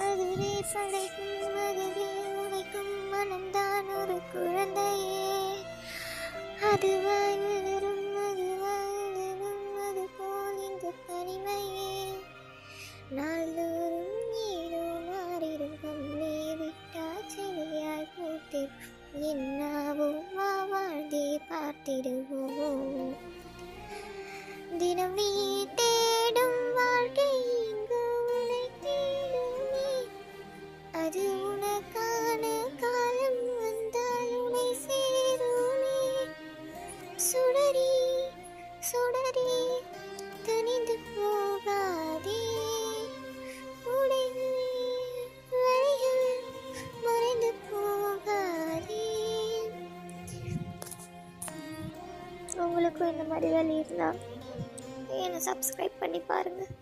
அதுவே படைக்கும் அதுவே உடைக்கும் மனம்தான் ஒரு குழந்தையே. அதுவாய் வளரும் அது போல் இந்த தனிமையே. நாள்தோறும் ஏதோ மாறிடும் கண்ணே விட்டா செடியாய் பூத்திடும். என்னாவும் வாழ்ந்தே பார்த்திடுவோம். தினம் நீ தேடும் வாழ்க்கை இங்கு உன்னை தேடுமே. அது உனக்கான காலம் வந்தால் உன்னை சேருமே. சுடரி சுடரி தனிந்து போகாதே. உடைகள் வழிகள் மறைந்து போகாதே. உங்களுக்கும் இந்த மாதிரி வேலை இருந்தால் என்னை சப்ஸ்கிரைப் பண்ணி பாருங்கள்.